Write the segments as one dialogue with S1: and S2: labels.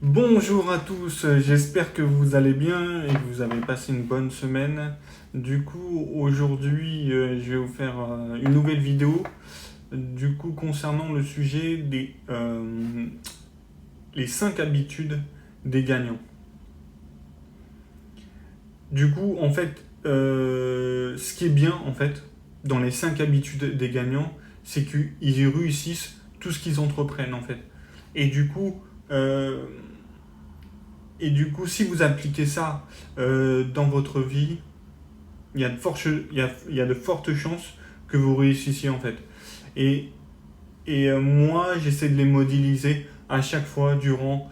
S1: Bonjour à tous, j'espère que vous allez bien et que vous avez passé une bonne semaine. Du coup, aujourd'hui, je vais vous faire une nouvelle vidéo. Du coup, concernant le sujet des les 5 habitudes des gagnants. Du coup, en fait, ce qui est bien, en fait, dans les 5 habitudes des gagnants, c'est qu'ils réussissent tout ce qu'ils entreprennent, en fait. Et du coup, euh, si vous appliquez ça dans votre vie, il y a de fortes chances que vous réussissiez en fait. Et, moi, j'essaie de les modéliser à chaque fois durant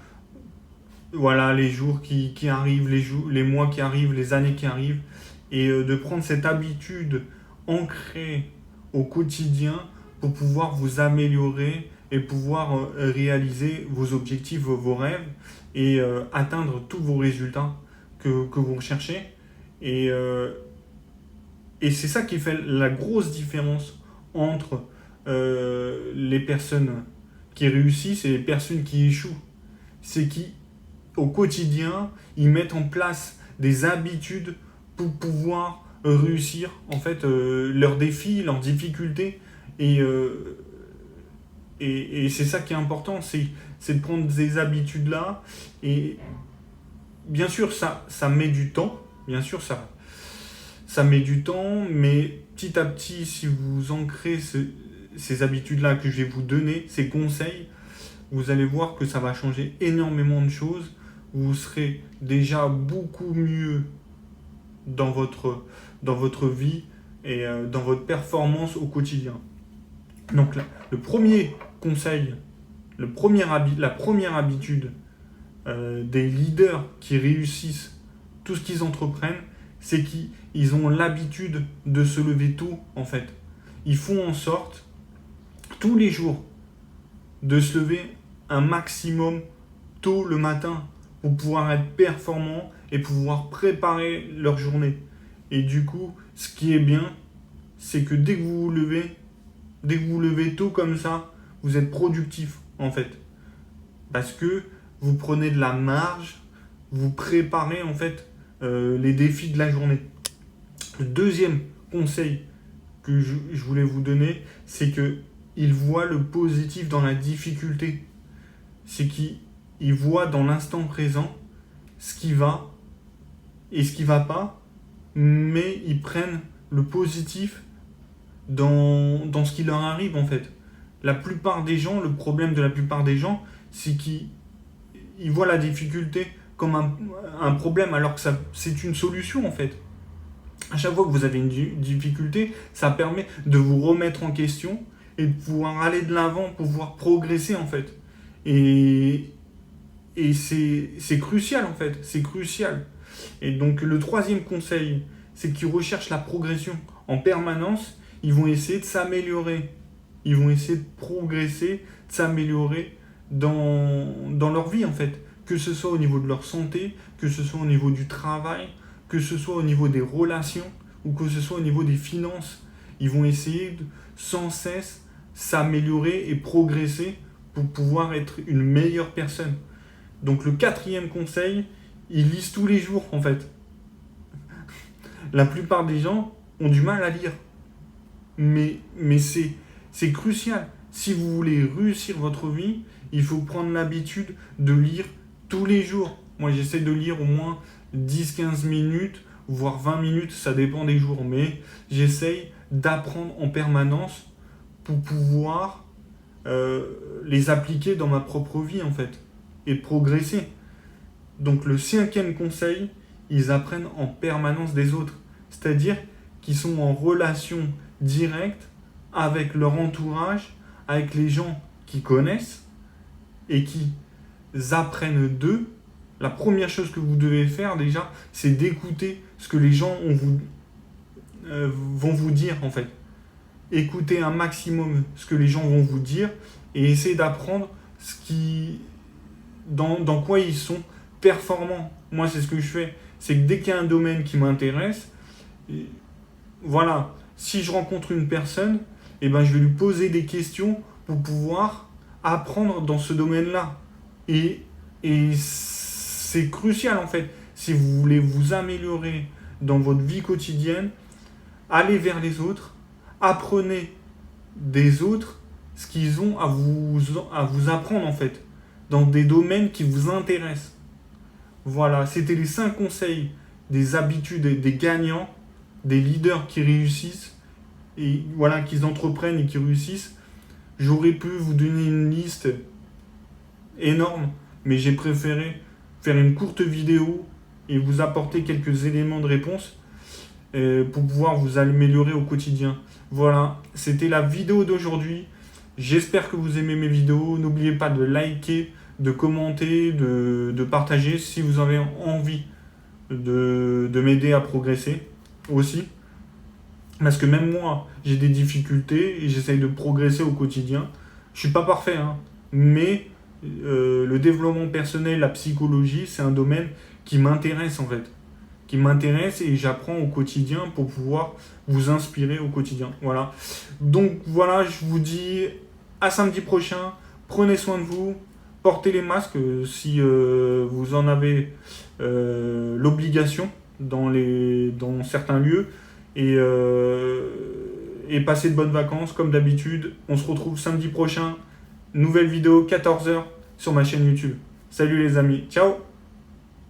S1: voilà, les jours qui arrivent, les mois qui arrivent, les années qui arrivent, et de prendre cette habitude ancrée au quotidien pour pouvoir vous améliorer et pouvoir réaliser vos objectifs, vos rêves et atteindre tous vos résultats que vous recherchez. Et, c'est ça qui fait la grosse différence entre les personnes qui réussissent et les personnes qui échouent. C'est qu'au quotidien, ils mettent en place des habitudes pour pouvoir réussir en fait leurs défis, leurs difficultés. Et, c'est ça qui est important, c'est de prendre ces habitudes-là. Et bien sûr, ça met du temps. Bien sûr, ça met du temps, mais petit à petit, si vous ancrez ces habitudes-là que je vais vous donner, ces conseils, vous allez voir que ça va changer énormément de choses. Vous serez déjà beaucoup mieux dans votre vie et dans votre performance au quotidien. Donc là, le premier conseil, la première habitude des leaders qui réussissent tout ce qu'ils entreprennent, c'est qu'ils ont l'habitude de se lever tôt en fait. Ils font en sorte tous les jours de se lever un maximum tôt le matin pour pouvoir être performants et pouvoir préparer leur journée. Et du coup, ce qui est bien, c'est que dès que vous vous levez tôt comme ça, vous êtes productif en fait. Parce que vous prenez de la marge, vous préparez en fait les défis de la journée. Le deuxième conseil que je voulais vous donner, c'est que il voit le positif dans la difficulté. C'est qu'il voit dans l'instant présent ce qui va et ce qui va pas, mais ils prennent le positif dans ce qui leur arrive en fait. La plupart des gens, le problème de la plupart des gens, c'est qu'ils voient la difficulté comme un problème alors que c'est une solution en fait. À chaque fois que vous avez une difficulté, ça permet de vous remettre en question et de pouvoir aller de l'avant, pouvoir progresser en fait. Et, c'est crucial en fait, c'est crucial. Et donc le troisième conseil, c'est qu'ils recherchent la progression en permanence, ils vont essayer de s'améliorer, ils vont essayer de progresser, de s'améliorer dans leur vie en fait, que ce soit au niveau de leur santé, que ce soit au niveau du travail, que ce soit au niveau des relations ou que ce soit au niveau des finances. Ils vont essayer de sans cesse s'améliorer et progresser pour pouvoir être une meilleure personne. Donc le quatrième conseil, ils lisent tous les jours en fait. La plupart des gens ont du mal à lire. Mais c'est crucial. Si vous voulez réussir votre vie, il faut prendre l'habitude de lire tous les jours. Moi, j'essaie de lire au moins 10-15 minutes, voire 20 minutes, ça dépend des jours. Mais j'essaye d'apprendre en permanence pour pouvoir les appliquer dans ma propre vie, en fait, et progresser. Donc, le cinquième conseil, ils apprennent en permanence des autres. C'est-à-dire qu'ils sont en relation directe avec leur entourage, avec les gens qui connaissent et qui apprennent d'eux. La première chose que vous devez faire déjà, c'est d'écouter ce que les gens vont vous dire en fait. Écoutez un maximum ce que les gens vont vous dire et essayez d'apprendre dans quoi ils sont performants. Moi, c'est ce que je fais. C'est que dès qu'il y a un domaine qui m'intéresse, voilà, si je rencontre une personne, eh ben, je vais lui poser des questions pour pouvoir apprendre dans ce domaine-là. Et Et c'est crucial en fait. Si vous voulez vous améliorer dans votre vie quotidienne, allez vers les autres, apprenez des autres ce qu'ils ont à vous apprendre en fait, dans des domaines qui vous intéressent. Voilà, c'était les 5 conseils des habitudes des gagnants, des leaders qui réussissent, et voilà, qu'ils entreprennent et qui réussissent. J'aurais pu vous donner une liste énorme, mais j'ai préféré faire une courte vidéo et vous apporter quelques éléments de réponse pour pouvoir vous améliorer au quotidien. Voilà, c'était la vidéo d'aujourd'hui. J'espère que vous aimez mes vidéos. N'oubliez pas de liker, de commenter, de partager si vous avez envie de m'aider à progresser aussi. Parce que même moi, j'ai des difficultés et j'essaye de progresser au quotidien. Je suis pas parfait, hein, mais le développement personnel, la psychologie, c'est un domaine qui m'intéresse en fait. Qui m'intéresse et j'apprends au quotidien pour pouvoir vous inspirer au quotidien. Voilà. Donc voilà, je vous dis à samedi prochain. Prenez soin de vous. Portez les masques si vous en avez l'obligation dans certains lieux. Et passez de bonnes vacances comme d'habitude. On se retrouve samedi prochain. Nouvelle vidéo 14h sur ma chaîne YouTube. Salut les amis. Ciao.